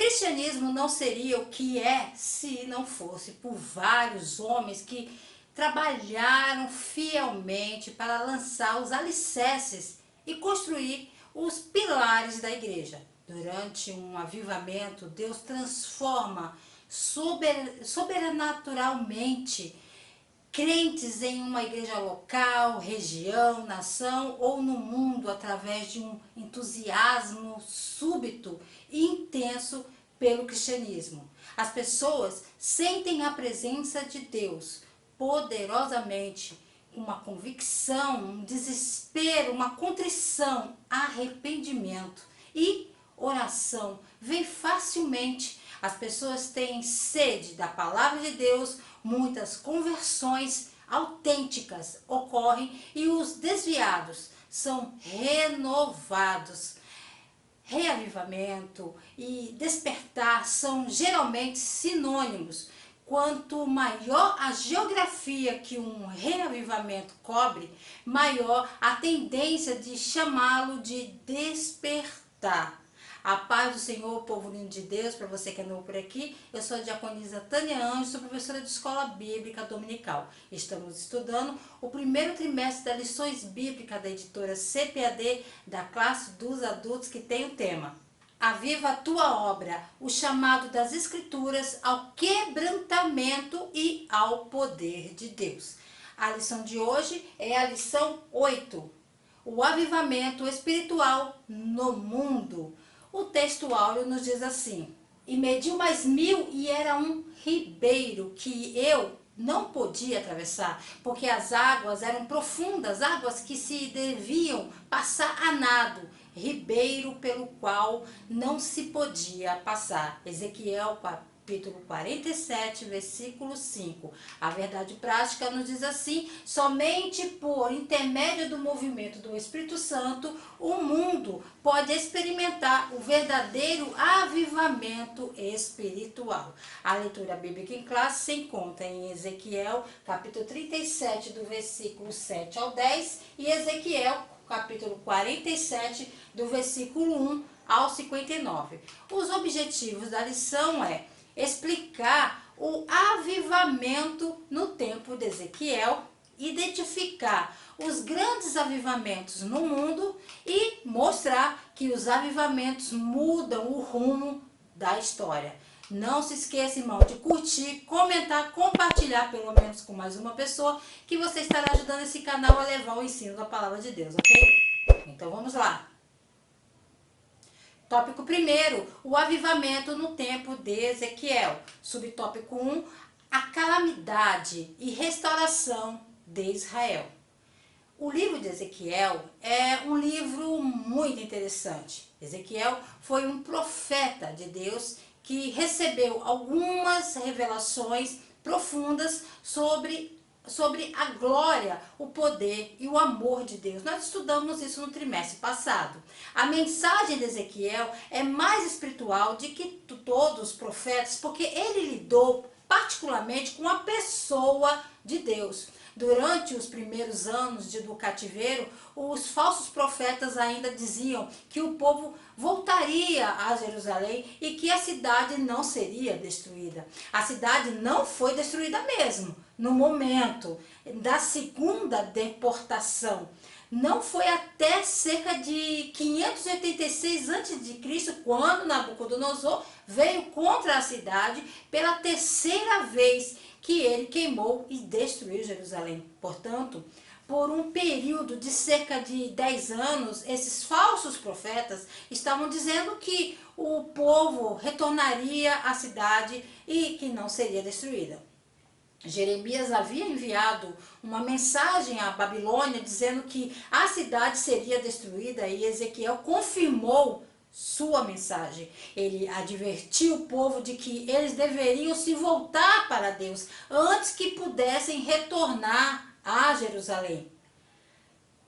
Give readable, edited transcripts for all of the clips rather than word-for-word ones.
cristianismo não seria o que é se não fosse por vários homens que trabalharam fielmente para lançar os alicerces e construir os pilares da igreja. Durante um avivamento, Deus transforma sobrenaturalmente crentes em uma igreja local, região, nação ou no mundo através de um entusiasmo súbito e intenso pelo cristianismo. As pessoas sentem a presença de Deus poderosamente, uma convicção, um desespero, uma contrição, arrependimento e oração vem facilmente. As pessoas têm sede da palavra de Deus, muitas conversões autênticas ocorrem e os desviados são renovados. Reavivamento e despertar são geralmente sinônimos. Quanto maior a geografia que um reavivamento cobre, maior a tendência de chamá-lo de despertar. A paz do Senhor, povo lindo de Deus, para você que é novo por aqui, eu sou a diaconisa Tânia Anjos, sou professora de Escola Bíblica Dominical. Estamos estudando o primeiro trimestre das lições bíblicas da editora CPAD, da classe dos adultos, que tem o tema Aviva a tua obra, o chamado das Escrituras ao quebrantamento e ao poder de Deus. A lição de hoje é a lição 8, o avivamento espiritual no mundo. O texto áureo nos diz assim: e mediu mais 1000 e era um ribeiro que eu não podia atravessar, porque as águas eram profundas, águas que se deviam passar a nado, ribeiro pelo qual não se podia passar. Ezequiel capítulo 47, versículo 5. A verdade prática nos diz assim: somente por intermédio do movimento do Espírito Santo, o mundo pode experimentar o verdadeiro avivamento espiritual. A leitura bíblica em classe se encontra em Ezequiel, capítulo 37, do versículo 7 ao 10, e Ezequiel, capítulo 47, do versículo 1 ao 59. Os objetivos da lição é explicar o avivamento no tempo de Ezequiel, identificar os grandes avivamentos no mundo e mostrar que os avivamentos mudam o rumo da história. Não se esqueça, irmão, de curtir, comentar, compartilhar pelo menos com mais uma pessoa, que você estará ajudando esse canal a levar o ensino da palavra de Deus, ok? Então vamos lá. Tópico 1, o avivamento no tempo de Ezequiel. Subtópico 1, a calamidade e restauração de Israel. O livro de Ezequiel é um livro muito interessante. Ezequiel foi um profeta de Deus que recebeu algumas revelações profundas sobre a glória, o poder e o amor de Deus. Nós estudamos isso no trimestre passado. A mensagem de Ezequiel é mais espiritual do que todos os profetas, porque ele lidou particularmente com a pessoa de Deus. Durante os primeiros anos do cativeiro, os falsos profetas ainda diziam que o povo voltaria a Jerusalém e que a cidade não seria destruída. A cidade não foi destruída mesmo, no momento da segunda deportação. Não foi até cerca de 586 a.C., quando Nabucodonosor veio contra a cidade pela terceira vez, que ele queimou e destruiu Jerusalém. Portanto, por um período de cerca de 10 anos, esses falsos profetas estavam dizendo que o povo retornaria à cidade e que não seria destruída. Jeremias havia enviado uma mensagem à Babilônia dizendo que a cidade seria destruída, e Ezequiel confirmou sua mensagem. Ele advertiu o povo de que eles deveriam se voltar para Deus antes que pudessem retornar a Jerusalém.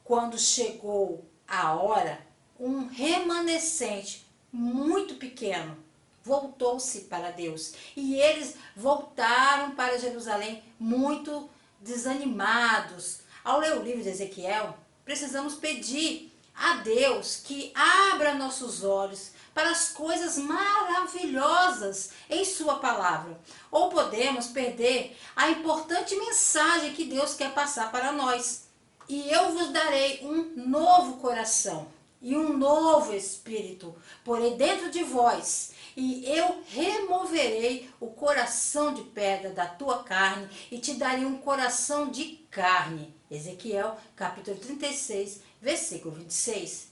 Quando chegou a hora, um remanescente muito pequeno voltou-se para Deus, e eles voltaram para Jerusalém muito desanimados. Ao ler o livro de Ezequiel, precisamos pedir a Deus que abra nossos olhos para as coisas maravilhosas em sua palavra. Ou podemos perder a importante mensagem que Deus quer passar para nós. E eu vos darei um novo coração e um novo espírito, porém dentro de vós, e eu removerei o coração de pedra da tua carne e te darei um coração de carne. Ezequiel, capítulo 36, versículo 26.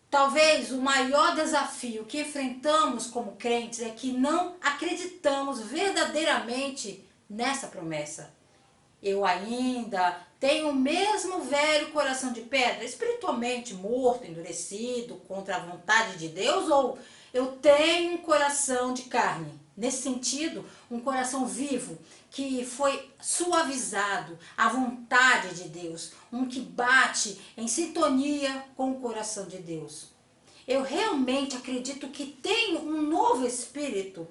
Talvez o maior desafio que enfrentamos como crentes é que não acreditamos verdadeiramente nessa promessa. Eu ainda tenho o mesmo velho coração de pedra, espiritualmente morto, endurecido, contra a vontade de Deus, ou eu tenho um coração de carne? Nesse sentido, um coração vivo, que foi suavizado à vontade de Deus, um que bate em sintonia com o coração de Deus. Eu realmente acredito que tenho um novo espírito.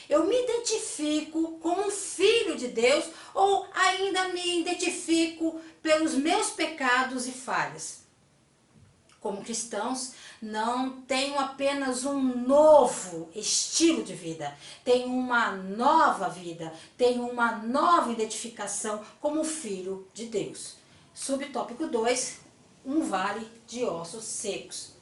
Eu me identifico como um filho de Deus ou ainda me identifico pelos meus pecados e falhas? Como cristãos, não tenho apenas um novo estilo de vida, tenho uma nova vida, tenho uma nova identificação como filho de Deus. Subtópico 2, um vale de ossos secos.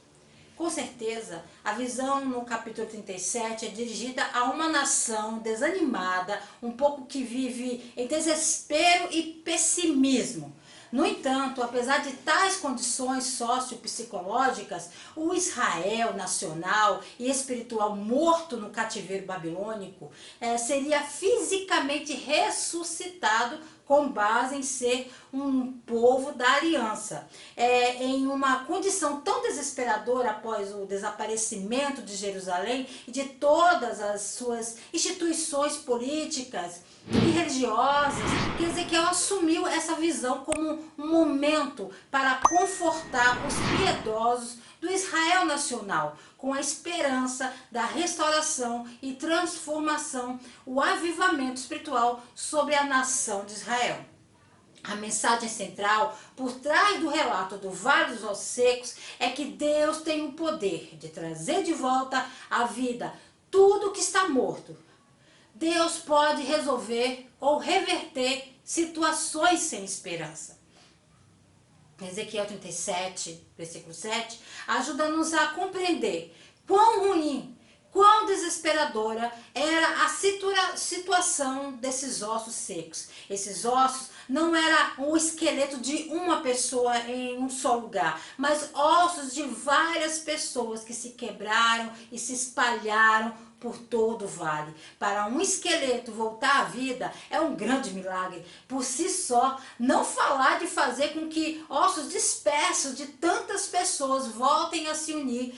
Com certeza, a visão no capítulo 37 é dirigida a uma nação desanimada, um pouco que vive em desespero e pessimismo. No entanto, apesar de tais condições sociopsicológicas, o Israel nacional e espiritual morto no cativeiro babilônico seria fisicamente ressuscitado com base em ser um povo da aliança. Em uma condição tão desesperadora após o desaparecimento de Jerusalém e de todas as suas instituições políticas e religiosas, que Ezequiel assumiu essa visão como um momento para confortar os piedosos do Israel nacional, com a esperança da restauração e transformação, o avivamento espiritual sobre a nação de Israel. A mensagem central por trás do relato do Vale dos Ossos Secos é que Deus tem o poder de trazer de volta à vida tudo que está morto. Deus pode resolver ou reverter situações sem esperança. Ezequiel 37, versículo 7, ajuda-nos a compreender quão ruim, quão desesperadora era a situação desses ossos secos. Esses ossos não era o esqueleto de uma pessoa em um só lugar, mas ossos de várias pessoas que se quebraram e se espalharam por todo o vale. Para um esqueleto voltar à vida é um grande milagre por si só, não falar de fazer com que ossos dispersos de tantas pessoas voltem a se unir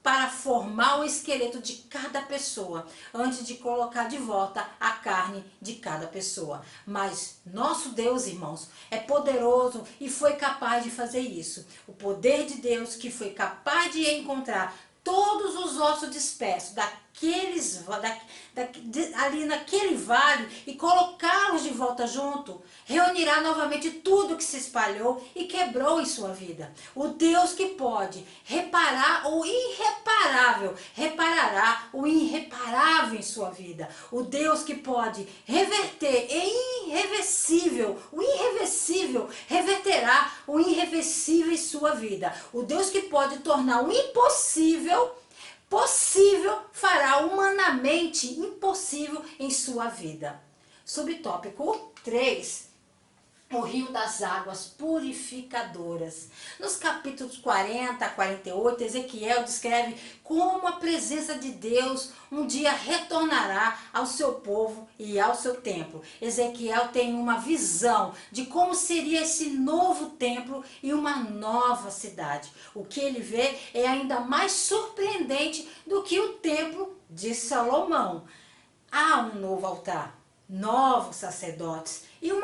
para formar o esqueleto de cada pessoa, antes de colocar de volta a carne de cada pessoa. Mas nosso Deus, irmãos, é poderoso e foi capaz de fazer isso. O poder de Deus que foi capaz de encontrar todos os ossos dispersos ali naquele vale e colocá-los de volta junto, reunirá novamente tudo que se espalhou e quebrou em sua vida. O Deus que pode reparar o irreparável, reparará o irreparável em sua vida. O Deus que pode reverter o irreversível reverterá o irreversível em sua vida. O Deus que pode tornar o impossível possível, fará humanamente impossível em sua vida. Subtópico 3. O rio das águas purificadoras. Nos capítulos 40 a 48, Ezequiel descreve como a presença de Deus um dia retornará ao seu povo e ao seu templo. Ezequiel tem uma visão de como seria esse novo templo e uma nova cidade. O que ele vê é ainda mais surpreendente do que o templo de Salomão. Há um novo altar, novos sacerdotes e um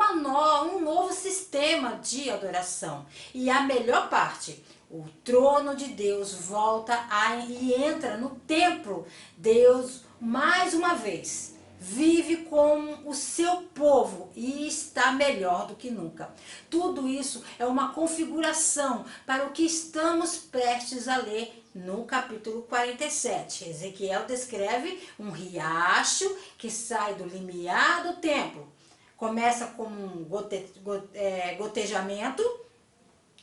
novo sistema de adoração. E a melhor parte, o trono de Deus volta e entra no templo. Deus, mais uma vez, vive com o seu povo e está melhor do que nunca. Tudo isso é uma configuração para o que estamos prestes a ler no capítulo 47. Ezequiel descreve um riacho que sai do limiar do templo. Começa como um gotejamento,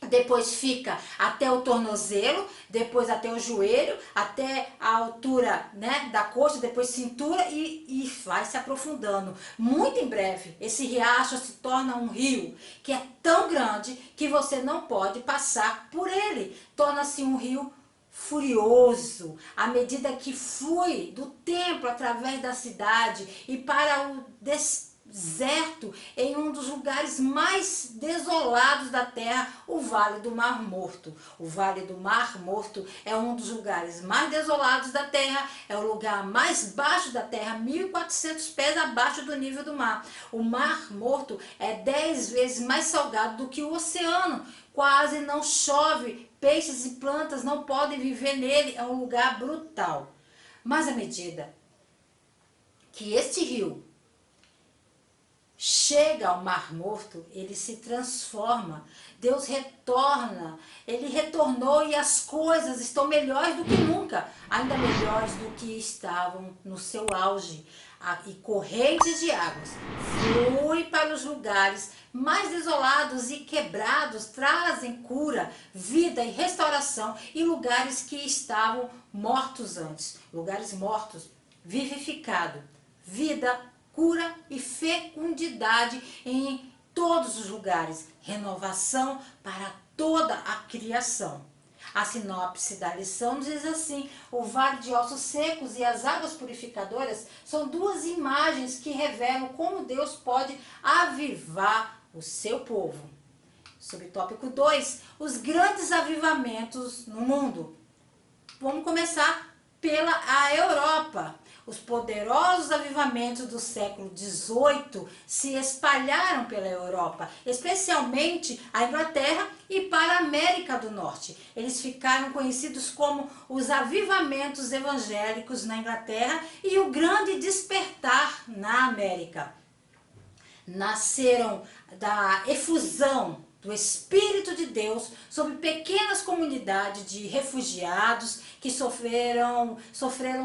depois fica até o tornozelo, depois até o joelho, até a altura, né, da coxa, depois cintura e vai se aprofundando. Muito em breve, esse riacho se torna um rio que é tão grande que você não pode passar por ele. Torna-se um rio furioso, à medida que flui do templo através da cidade e para o deserto, em um dos lugares mais desolados da terra, o Vale do Mar Morto. O Vale do Mar Morto é um dos lugares mais desolados da terra, é o lugar mais baixo da terra, 1.400 pés abaixo do nível do mar. O Mar Morto é 10 vezes mais salgado do que o oceano, quase não chove, peixes e plantas não podem viver nele, é um lugar brutal. Mas à medida que este rio chega ao Mar Morto, ele se transforma, Deus retorna, ele retornou e as coisas estão melhores do que nunca, ainda melhores do que estavam no seu auge. E correntes de águas fluem para os lugares mais desolados e quebrados, trazem cura, vida e restauração, e lugares que estavam mortos antes, lugares mortos, vivificado, vida, cura e fecundidade em todos os lugares, renovação para toda a criação. A sinopse da lição nos diz assim: o vale de ossos secos e as águas purificadoras são duas imagens que revelam como Deus pode avivar o seu povo. Subtópico 2, os grandes avivamentos no mundo. Vamos começar pela Europa. Os poderosos avivamentos do século XVIII se espalharam pela Europa, especialmente a Inglaterra e para a América do Norte. Eles ficaram conhecidos como os avivamentos evangélicos na Inglaterra e o grande despertar na América. Nasceram da efusão do Espírito de Deus sobre pequenas comunidades de refugiados que sofreram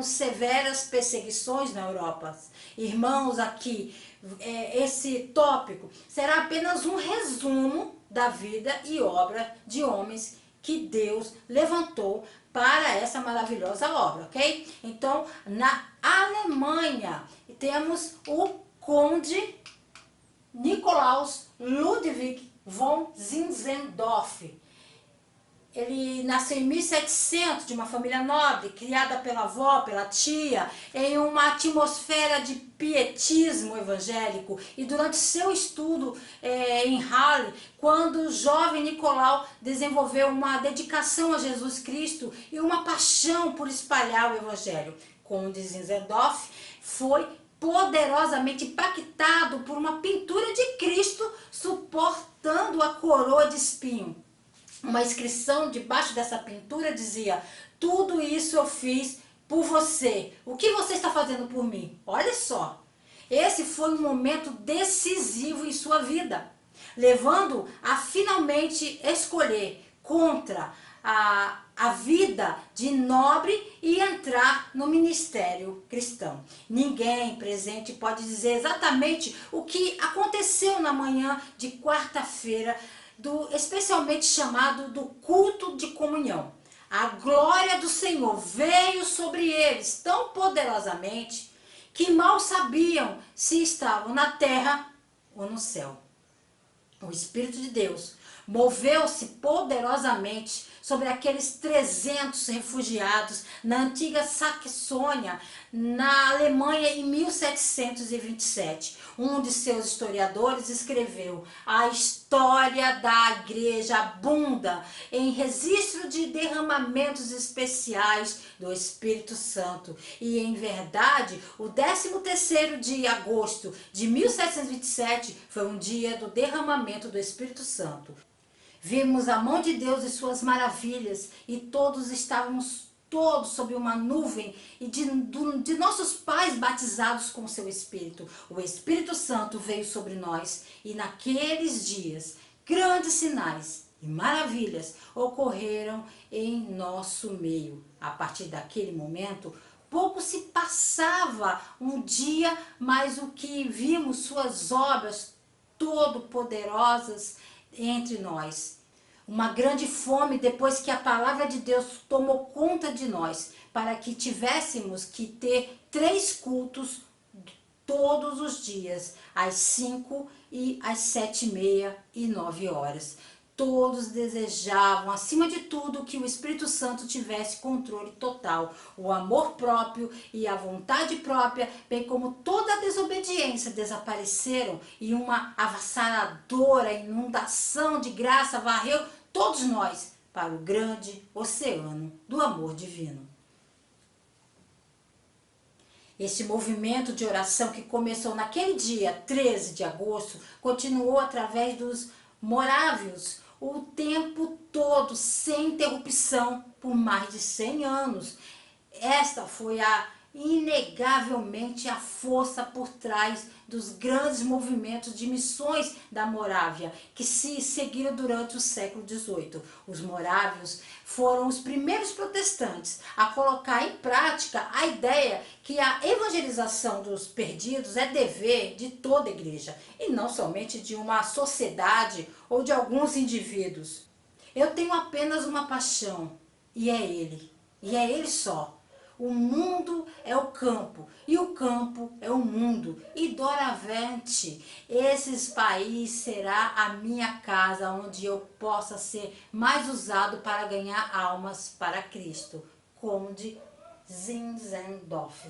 severas perseguições na Europa. Irmãos, aqui, esse tópico será apenas um resumo da vida e obra de homens que Deus levantou para essa maravilhosa obra, ok? Então, na Alemanha, temos o Conde Nikolaus Ludwig von Zinzendorf. Ele nasceu em 1700 de uma família nobre, criada pela avó, pela tia, em uma atmosfera de pietismo evangélico. E durante seu estudo em Halle, quando o jovem Nicolau desenvolveu uma dedicação a Jesus Cristo e uma paixão por espalhar o evangelho, Conde Zinzendorf foi poderosamente impactado por uma pintura de Cristo suportando a coroa de espinho. Uma inscrição debaixo dessa pintura dizia: tudo isso eu fiz por você. O que você está fazendo por mim? Olha só. Esse foi um momento decisivo em sua vida, levando a finalmente escolher contra a vida de nobre e entrar no ministério cristão. Ninguém presente pode dizer exatamente o que aconteceu na manhã de quarta-feira, especialmente chamado do culto de comunhão. A glória do Senhor veio sobre eles tão poderosamente que mal sabiam se estavam na terra ou no céu. O Espírito de Deus moveu-se poderosamente sobre aqueles 300 refugiados na antiga Saxônia, na Alemanha, em 1727. Um de seus historiadores escreveu: a história da igreja abunda em registro de derramamentos especiais do Espírito Santo. E, em verdade, o 13º de agosto de 1727 foi um dia do derramamento do Espírito Santo. Vimos a mão de Deus e suas maravilhas, e todos estávamos sob uma nuvem e de nossos pais batizados com o seu Espírito. O Espírito Santo veio sobre nós, e naqueles dias grandes sinais e maravilhas ocorreram em nosso meio. A partir daquele momento, pouco se passava um dia, mas o que vimos suas obras todo-poderosas entre nós. Uma grande fome depois que a palavra de Deus tomou conta de nós, para que tivéssemos que ter 3 cultos todos os dias, às 5 e às 7h30 e 9 horas. Todos desejavam, acima de tudo, que o Espírito Santo tivesse controle total. O amor próprio e a vontade própria, bem como toda a desobediência, desapareceram e uma avassaladora inundação de graça varreu todos nós para o grande oceano do amor divino. Esse movimento de oração que começou naquele dia 13 de agosto, continuou através dos morávios o tempo todo, sem interrupção, por mais de 100 anos. Esta foi inegavelmente a força por trás dos grandes movimentos de missões da Morávia, que se seguiram durante o século XVIII. Os morávios foram os primeiros protestantes a colocar em prática a ideia que a evangelização dos perdidos é dever de toda a igreja, e não somente de uma sociedade ou de alguns indivíduos. Eu tenho apenas uma paixão, e é ele só. O mundo é o campo, e o campo é o mundo. E doravante, esse país será a minha casa, onde eu possa ser mais usado para ganhar almas para Cristo. Conde Zinzendorf.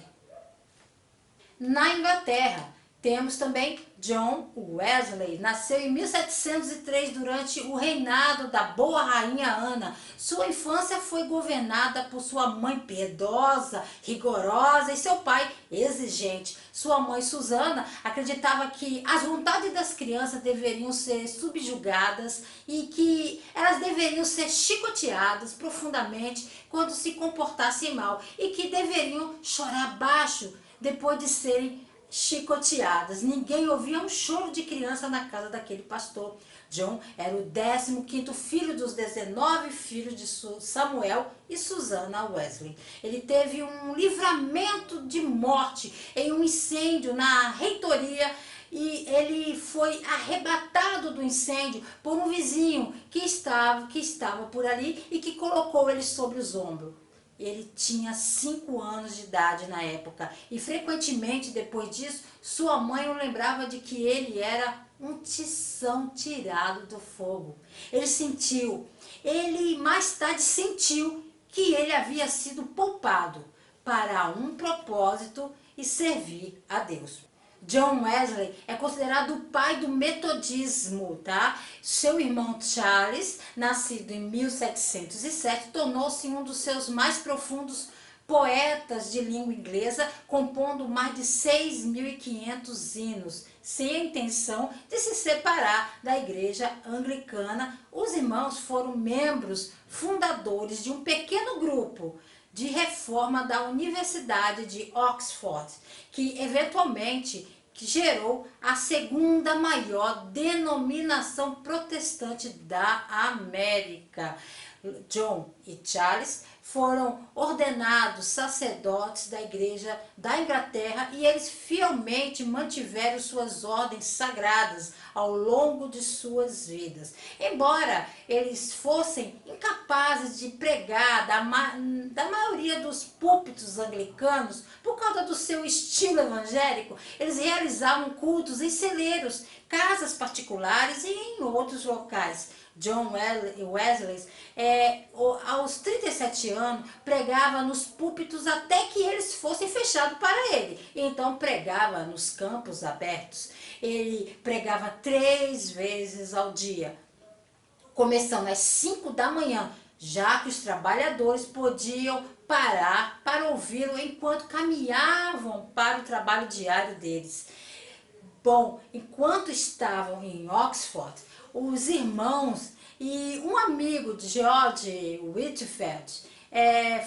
Na Inglaterra, temos também John Wesley. Nasceu em 1703 durante o reinado da boa rainha Ana. Sua infância foi governada por sua mãe piedosa, rigorosa, e seu pai exigente. Sua mãe Susana acreditava que as vontades das crianças deveriam ser subjugadas e que elas deveriam ser chicoteadas profundamente quando se comportassem mal, e que deveriam chorar baixo depois de serem chicoteadas. Ninguém ouvia um choro de criança na casa daquele pastor. John era o 15º filho dos 19 filhos de Samuel e Susana Wesley. Ele teve um livramento de morte em um incêndio na reitoria, e ele foi arrebatado do incêndio por um vizinho que estava por ali e que colocou ele sobre os ombros. Ele tinha 5 anos de idade na época, e frequentemente depois disso, sua mãe o lembrava de que ele era um tição tirado do fogo. Ele mais tarde sentiu que ele havia sido poupado para um propósito e servir a Deus. John Wesley é considerado o pai do metodismo, tá? Seu irmão Charles, nascido em 1707, tornou-se um dos seus mais profundos poetas de língua inglesa, compondo mais de 6.500 hinos, sem a intenção de se separar da igreja anglicana. Os irmãos foram membros fundadores de um pequeno grupo de reforma da Universidade de Oxford, que eventualmente gerou a segunda maior denominação protestante da América. John e Charles foram ordenados sacerdotes da Igreja da Inglaterra, e eles fielmente mantiveram suas ordens sagradas ao longo de suas vidas. Embora eles fossem incapazes de pregar da maioria dos púlpitos anglicanos, por causa do seu estilo evangélico, eles realizavam cultos em celeiros, casas particulares e em outros locais. John Wesley, aos 37 anos, pregava nos púlpitos até que eles fossem fechados para ele. Então pregava nos campos abertos. Ele pregava 3 vezes ao dia, começando às 5 da manhã, já que os trabalhadores podiam parar para ouvi-lo enquanto caminhavam para o trabalho diário deles. Bom, enquanto estavam em Oxford, os irmãos e um amigo de George Whitefield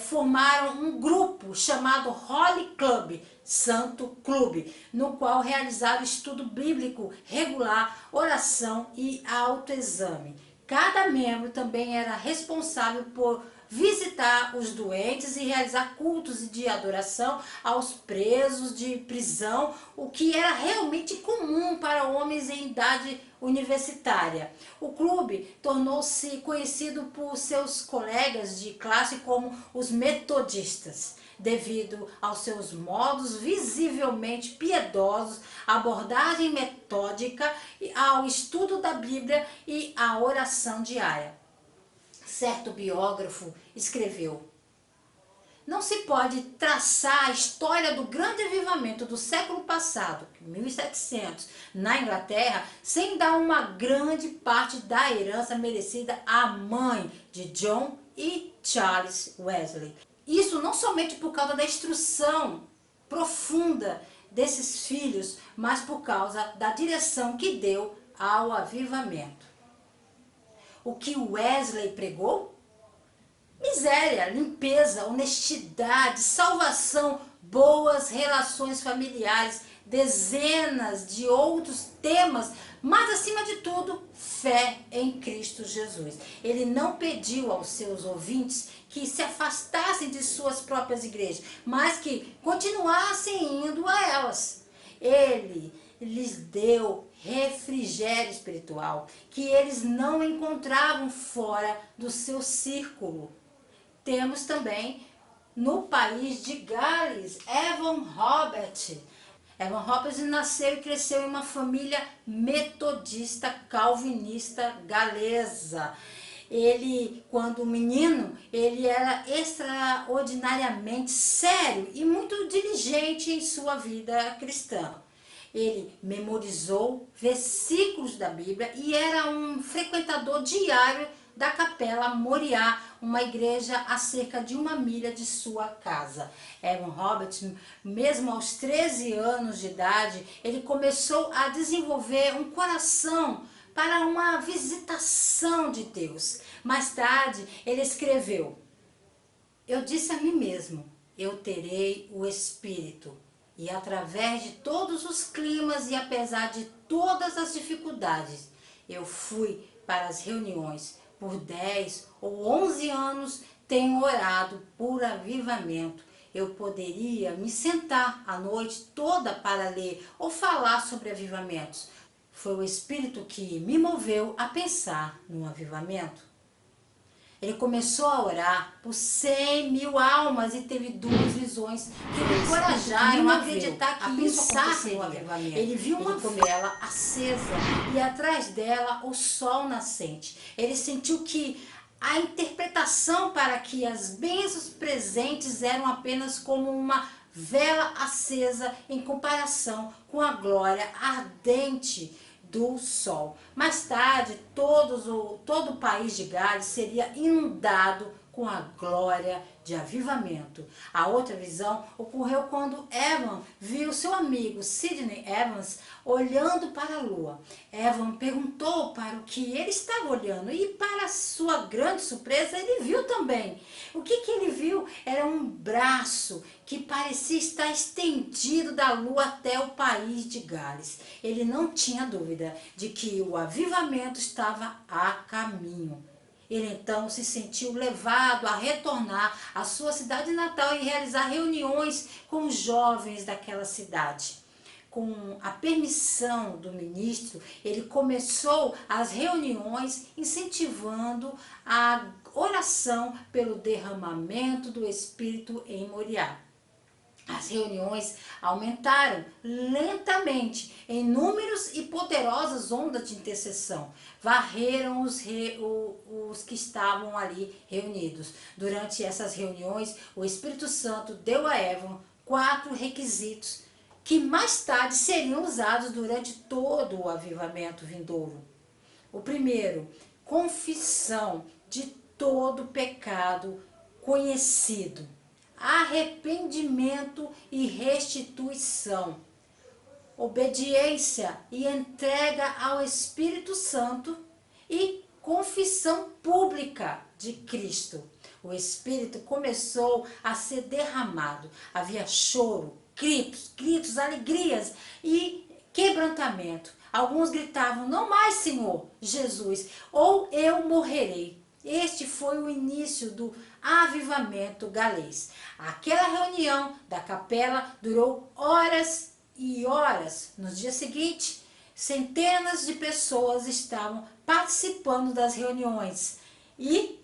formaram um grupo chamado Holy Club, Santo Clube, no qual realizaram estudo bíblico regular, oração e autoexame. Cada membro também era responsável por visitar os doentes e realizar cultos de adoração aos presos de prisão, o que era realmente comum para homens em idade universitária. O clube tornou-se conhecido por seus colegas de classe como os metodistas, devido aos seus modos visivelmente piedosos, abordagem metódica ao estudo da Bíblia e à oração diária. Certo biógrafo escreveu: não se pode traçar a história do grande avivamento do século passado, 1700, na Inglaterra, sem dar uma grande parte da herança merecida à mãe de John e Charles Wesley. Isso não somente por causa da instrução profunda desses filhos, mas por causa da direção que deu ao avivamento. O que Wesley pregou? Miséria, limpeza, honestidade, salvação, boas relações familiares, dezenas de outros temas, mas acima de tudo, fé em Cristo Jesus. Ele não pediu aos seus ouvintes que se afastassem de suas próprias igrejas, mas que continuassem indo a elas. Ele lhes deu refrigério espiritual, que eles não encontravam fora do seu círculo. Temos também no país de Gales, Evan Robert. Evan Robert nasceu e cresceu em uma família metodista calvinista galesa. Ele, quando menino, ele era extraordinariamente sério e muito diligente em sua vida cristã. Ele memorizou versículos da Bíblia e era um frequentador diário da Capela Moriá, uma igreja a cerca de 1 milha de sua casa. Evan Robert, mesmo aos 13 anos de idade, ele começou a desenvolver um coração para uma visitação de Deus. Mais tarde, ele escreveu: eu disse a mim mesmo, eu terei o Espírito. E através de todos os climas e apesar de todas as dificuldades, eu fui para as reuniões. Por 10 ou 11 anos tenho orado por avivamento. Eu poderia me sentar a noite toda para ler ou falar sobre avivamentos. Foi o Espírito que me moveu a pensar no avivamento. Ele começou a orar por 100.000 almas e teve 2 visões que o encorajaram a acreditar que isso aconteceria. Ele viu uma vela acesa e atrás dela o sol nascente. Ele sentiu que a interpretação para que as bênçãos presentes eram apenas como uma vela acesa em comparação com a glória ardente do sol. Mais tarde, todo o país de Gales seria inundado com a glória de avivamento. A outra visão ocorreu quando Evan viu seu amigo Sidney Evans olhando para a lua. Evan perguntou para o que ele estava olhando e, para sua grande surpresa, ele viu também. O que ele viu era um braço que parecia estar estendido da lua até o país de Gales. Ele não tinha dúvida de que o avivamento estava a caminho. Ele então se sentiu levado a retornar à sua cidade natal e realizar reuniões com os jovens daquela cidade. Com a permissão do ministro, ele começou as reuniões incentivando a oração pelo derramamento do Espírito em Moriá. As reuniões aumentaram lentamente em números e poderosas ondas de intercessão. Varreram os que estavam ali reunidos. Durante essas reuniões, o Espírito Santo deu a Evan 4 requisitos que mais tarde seriam usados durante todo o avivamento vindouro. O primeiro, confissão de todo pecado conhecido. Arrependimento e restituição, obediência e entrega ao Espírito Santo e confissão pública de Cristo. O Espírito começou a ser derramado. Havia choro, gritos, alegrias e quebrantamento. Alguns gritavam, não mais, Senhor Jesus, ou eu morrerei. Este foi o início do avivamento galês. Aquela reunião da capela durou horas e horas. No dia seguinte, centenas de pessoas estavam participando das reuniões e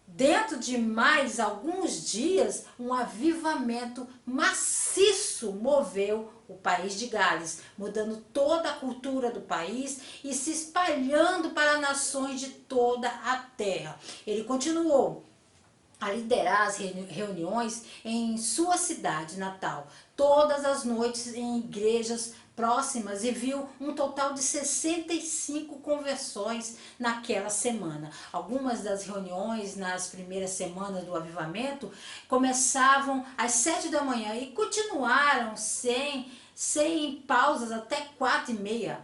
dentro de mais alguns dias, um avivamento maciço moveu o país de Gales, mudando toda a cultura do país e se espalhando para nações de toda a terra. Ele continuou a liderar as reuniões em sua cidade natal, todas as noites em igrejas próximas, e viu um total de 65 conversões naquela semana. Algumas das reuniões nas primeiras semanas do avivamento começavam às 7 da manhã e continuaram sem pausas até 4h30.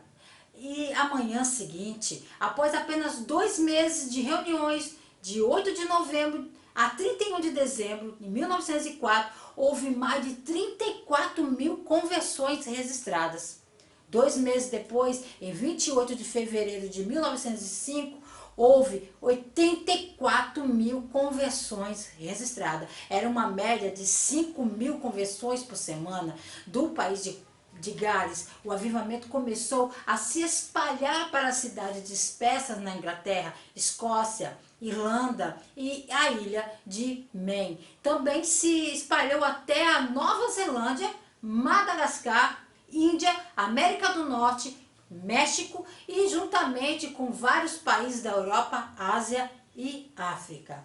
E a manhã seguinte, após apenas 2 meses de reuniões, de 8 de novembro a 31 de dezembro de 1904, houve mais de 34 mil conversões registradas. 2 meses depois, em 28 de fevereiro de 1905, houve 84 mil conversões registradas. Era uma média de 5 mil conversões por semana do país de Gales. O avivamento começou a se espalhar para cidades dispersas na Inglaterra, Escócia, Irlanda e a ilha de Man. Também se espalhou até a Nova Zelândia, Madagascar, Índia, América do Norte, México e juntamente com vários países da Europa, Ásia e África.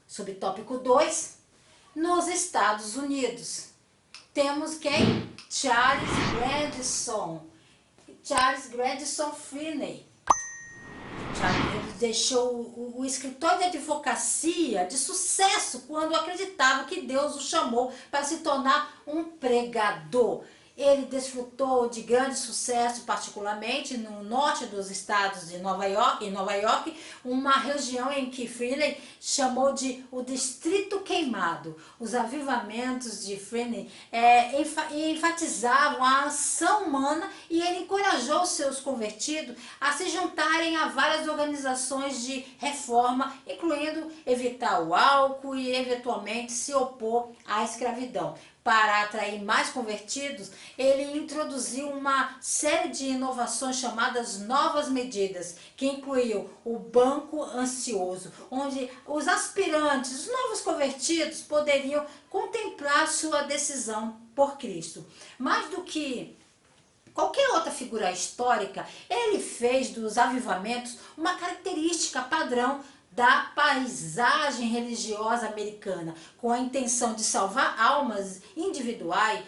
Subtópico 2, nos Estados Unidos. Temos quem? Charles Grandison Finney. Ele deixou o escritório de advocacia de sucesso quando acreditava que Deus o chamou para se tornar um pregador. Ele desfrutou de grande sucesso, particularmente no norte dos estados de Nova York, uma região em que Finney chamou de o Distrito Queimado. Os avivamentos de Finney enfatizavam a ação humana e ele encorajou seus convertidos a se juntarem a várias organizações de reforma, incluindo evitar o álcool e eventualmente se opor à escravidão. Para atrair mais convertidos, ele introduziu uma série de inovações chamadas Novas Medidas, que incluíam o banco ansioso, onde os aspirantes, os novos convertidos, poderiam contemplar sua decisão por Cristo. Mais do que qualquer outra figura histórica, ele fez dos avivamentos uma característica padrão da paisagem religiosa americana. Com a intenção de salvar almas individuais,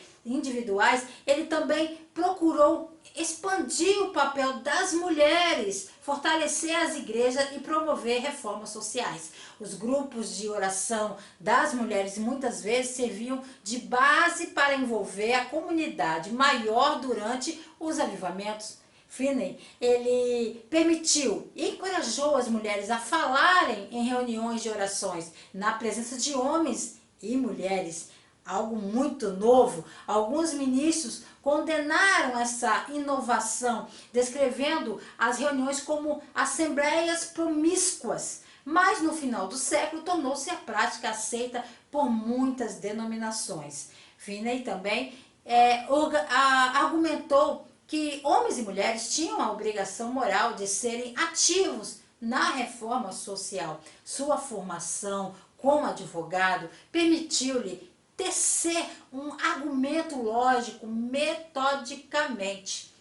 ele também procurou expandir o papel das mulheres, fortalecer as igrejas e promover reformas sociais. Os grupos de oração das mulheres muitas vezes serviam de base para envolver a comunidade maior durante os avivamentos. Finney, ele permitiu e encorajou as mulheres a falarem em reuniões de orações, na presença de homens e mulheres. Algo muito novo. Alguns ministros condenaram essa inovação, descrevendo as reuniões como assembleias promíscuas. Mas no final do século tornou-se a prática aceita por muitas denominações. Finney também argumentou que homens e mulheres tinham a obrigação moral de serem ativos na reforma social. Sua formação como advogado permitiu-lhe tecer um argumento lógico metodicamente,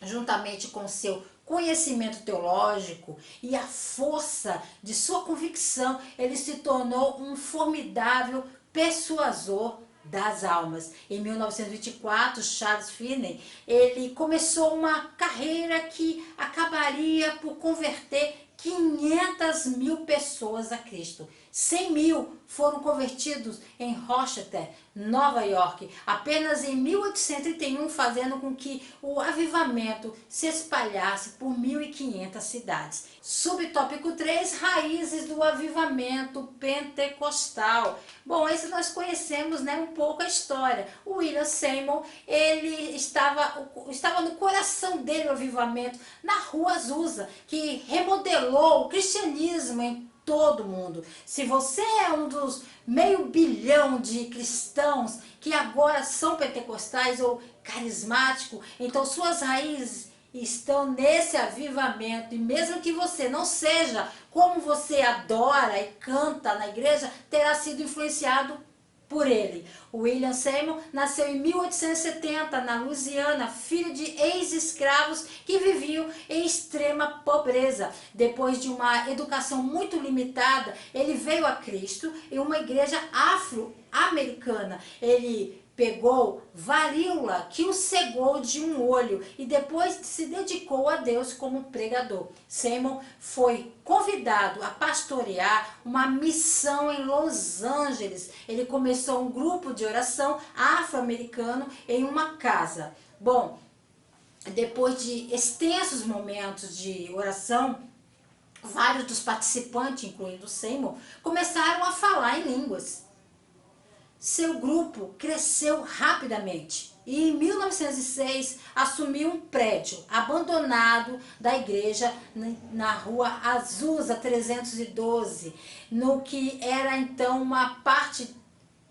juntamente com seu conhecimento teológico e a força de sua convicção. Ele se tornou um formidável persuasor das almas. Em 1924, Charles Finney, ele começou uma carreira que acabaria por converter 500 mil pessoas a Cristo. 100 mil foram convertidos em Rochester, Nova York, apenas em 1831, fazendo com que o avivamento se espalhasse por 1.500 cidades. Subtópico 3, raízes do avivamento pentecostal. Bom, esse nós conhecemos, né, um pouco a história. O William Seymour, ele estava no coração dele o avivamento, na Rua Azusa, que remodelou o cristianismo em todo mundo. Se você é um dos 500 milhão de cristãos que agora são pentecostais ou carismáticos, então suas raízes estão nesse avivamento, e mesmo que você não seja como você adora e canta na igreja, terá sido influenciado por ele. O William Seymour nasceu em 1870 na Louisiana, filho de ex-escravos que viviam em extrema pobreza. Depois de uma educação muito limitada, ele veio a Cristo em uma igreja afro-americana. Ele pegou varíola que o cegou de um olho e depois se dedicou a Deus como pregador. Seymour foi convidado a pastorear uma missão em Los Angeles. Ele começou um grupo de oração afro-americano em uma casa. Bom, depois de extensos momentos de oração, vários dos participantes, incluindo Seymour, começaram a falar em línguas. Seu grupo cresceu rapidamente e em 1906 assumiu um prédio abandonado da igreja na Rua Azusa 312, no que era então uma parte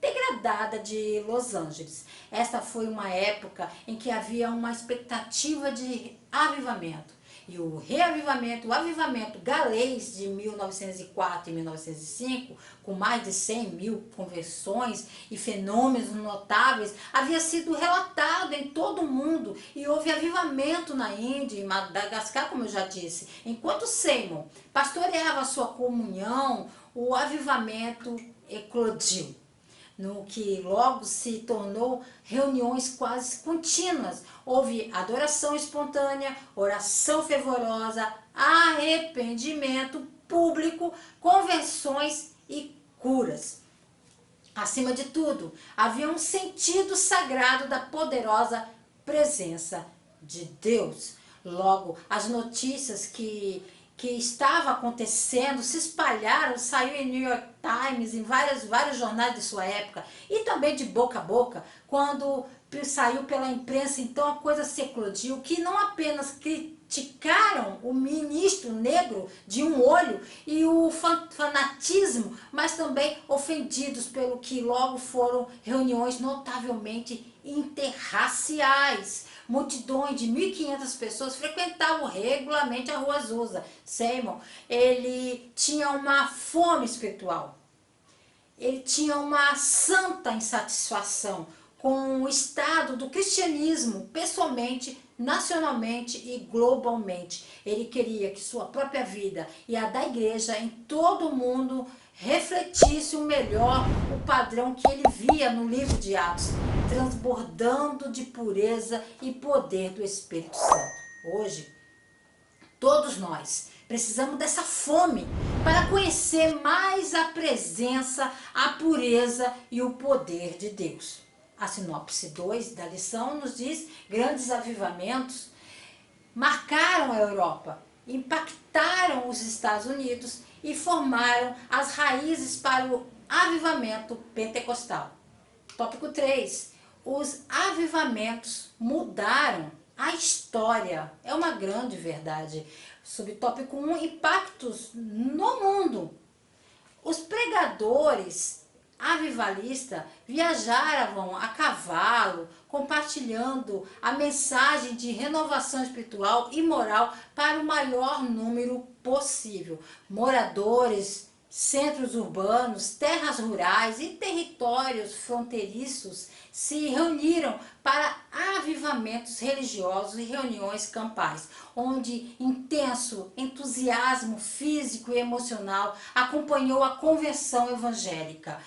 degradada de Los Angeles. Esta foi uma época em que havia uma expectativa de avivamento. E o reavivamento, o avivamento galês de 1904 e 1905, com mais de 100 mil conversões e fenômenos notáveis, havia sido relatado em todo o mundo e houve avivamento na Índia e Madagascar, como eu já disse. Enquanto Seymour pastoreava a sua comunhão, o avivamento eclodiu, no que logo se tornou reuniões quase contínuas. Houve adoração espontânea, oração fervorosa, arrependimento público, conversões e curas. Acima de tudo, havia um sentido sagrado da poderosa presença de Deus. Logo, as notícias que estava acontecendo se espalharam, saiu em New York Times, em vários jornais de sua época, e também de boca a boca, quando saiu pela imprensa, então a coisa se eclodiu, que não apenas criticaram o ministro negro de um olho e o fanatismo, mas também ofendidos pelo que logo foram reuniões notavelmente interraciais. Multidões de 1.500 pessoas frequentavam regularmente a Rua Azusa. Seymour, ele tinha uma fome espiritual. Ele tinha uma santa insatisfação com o estado do cristianismo, pessoalmente, nacionalmente e globalmente. Ele queria que sua própria vida e a da igreja em todo o mundo refletisse o melhor o padrão que ele via no livro de Atos, transbordando de pureza e poder do Espírito Santo. Hoje, todos nós precisamos dessa fome para conhecer mais a presença, a pureza e o poder de Deus. A sinopse 2 da lição nos diz: grandes avivamentos marcaram a Europa, impactaram os Estados Unidos e formaram as raízes para o avivamento pentecostal. Tópico 3. Os avivamentos mudaram a história. É uma grande verdade. Subtópico 1. Impactos no mundo. Os pregadores avivalistas viajavam a cavalo, compartilhando a mensagem de renovação espiritual e moral para o maior número possível. Moradores, centros urbanos, terras rurais e territórios fronteiriços se reuniram para avivamentos religiosos e reuniões campais, onde intenso entusiasmo físico e emocional acompanhou a conversão evangélica.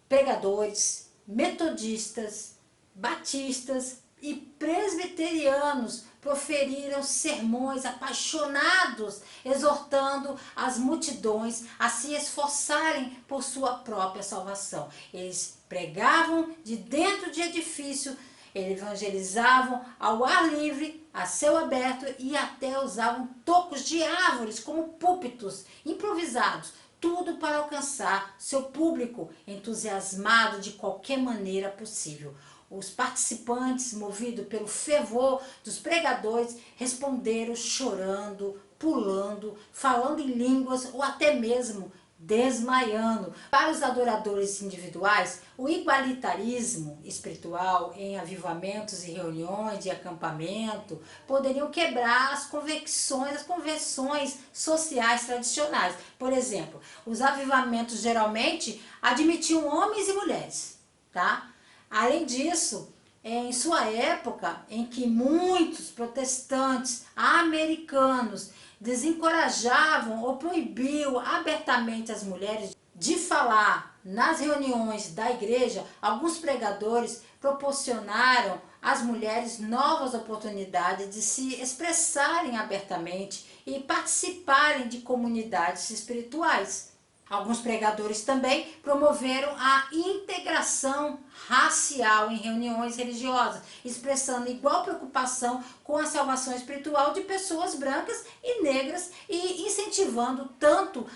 Pregadores, metodistas, batistas e presbiterianos proferiram sermões apaixonados, exortando as multidões a se esforçarem por sua própria salvação. Eles pregavam de dentro de edifício, evangelizavam ao ar livre, a céu aberto e até usavam tocos de árvores como púlpitos improvisados, tudo para alcançar seu público entusiasmado de qualquer maneira possível. Os participantes, movidos pelo fervor dos pregadores, responderam chorando, pulando, falando em línguas ou até mesmo desmaiando. Para os adoradores individuais, o igualitarismo espiritual em avivamentos e reuniões de acampamento poderiam quebrar as convenções sociais tradicionais. Por exemplo, os avivamentos geralmente admitiam homens e mulheres, tá? Além disso, em sua época, em que muitos protestantes americanos desencorajavam ou proibiam abertamente as mulheres de falar nas reuniões da igreja, alguns pregadores proporcionaram às mulheres novas oportunidades de se expressarem abertamente e participarem de comunidades espirituais. Alguns pregadores também promoveram a integração racial em reuniões religiosas, expressando igual preocupação com a salvação espiritual de pessoas brancas e negras e incentivando tanto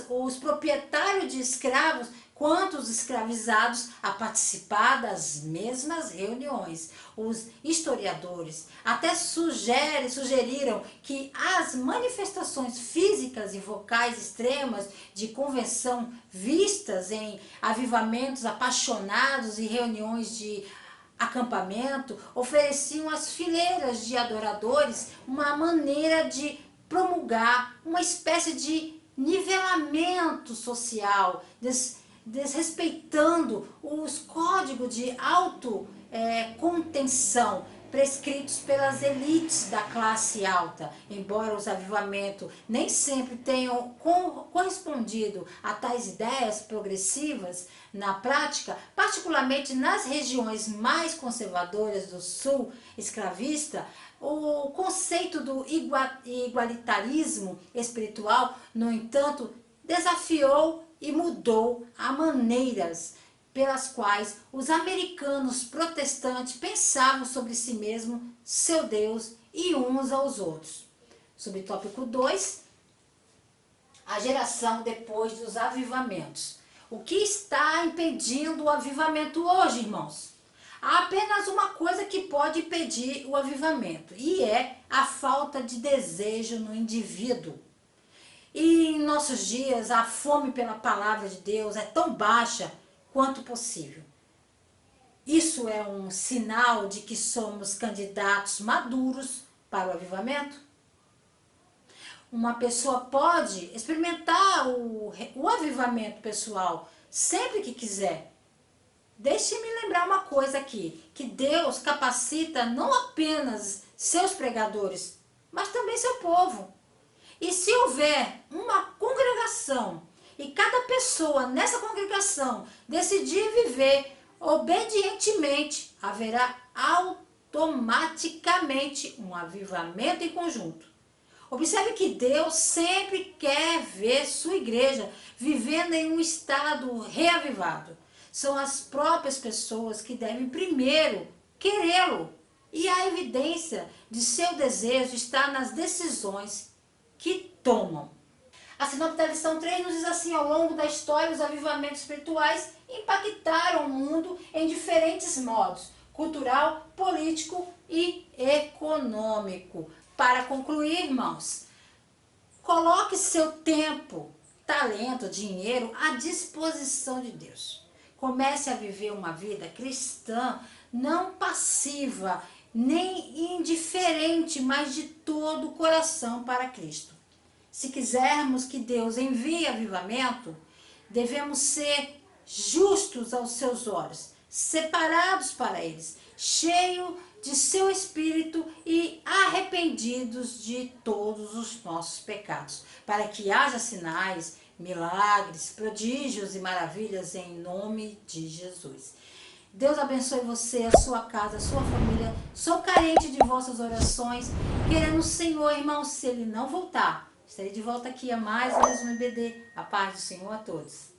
os proprietários de escravos quanto os escravizados a participar das mesmas reuniões. Os historiadores até sugeriram que as manifestações físicas e vocais extremas de conversão vistas em avivamentos apaixonados e reuniões de acampamento ofereciam às fileiras de adoradores uma maneira de promulgar uma espécie de nivelamento social, desrespeitando os códigos de contenção prescritos pelas elites da classe alta. Embora os avivamentos nem sempre tenham correspondido a tais ideias progressivas na prática, particularmente nas regiões mais conservadoras do sul escravista, o conceito do igualitarismo espiritual, no entanto, desafiou e mudou as maneiras pelas quais os americanos protestantes pensavam sobre si mesmos, seu Deus e uns aos outros. Subtópico 2, a geração depois dos avivamentos. O que está impedindo o avivamento hoje, irmãos? Há apenas uma coisa que pode impedir o avivamento, e é a falta de desejo no indivíduo. E em nossos dias, a fome pela palavra de Deus é tão baixa quanto possível. Isso é um sinal de que somos candidatos maduros para o avivamento? Uma pessoa pode experimentar o avivamento pessoal sempre que quiser. Deixe-me lembrar uma coisa aqui, que Deus capacita não apenas seus pregadores, mas também seu povo. E se houver uma congregação e cada pessoa nessa congregação decidir viver obedientemente, haverá automaticamente um avivamento em conjunto. Observe que Deus sempre quer ver sua igreja vivendo em um estado reavivado. São as próprias pessoas que devem primeiro querê-lo. E a evidência de seu desejo está nas decisões que tomam. A sinopse da lição 3 nos diz assim: ao longo da história, os avivamentos espirituais impactaram o mundo em diferentes modos, cultural, político e econômico. Para concluir, irmãos, coloque seu tempo, talento, dinheiro à disposição de Deus. Comece a viver uma vida cristã, não passiva, nem indiferente, mas de todo o coração para Cristo. Se quisermos que Deus envie avivamento, devemos ser justos aos seus olhos, separados para eles, cheios de seu Espírito e arrependidos de todos os nossos pecados, para que haja sinais, milagres, prodígios e maravilhas em nome de Jesus. Deus abençoe você, a sua casa, a sua família. Sou carente de vossas orações, querendo o Senhor, irmãos, se Ele não voltar, estarei de volta aqui a mais um Resumo EBD. A paz do Senhor a todos.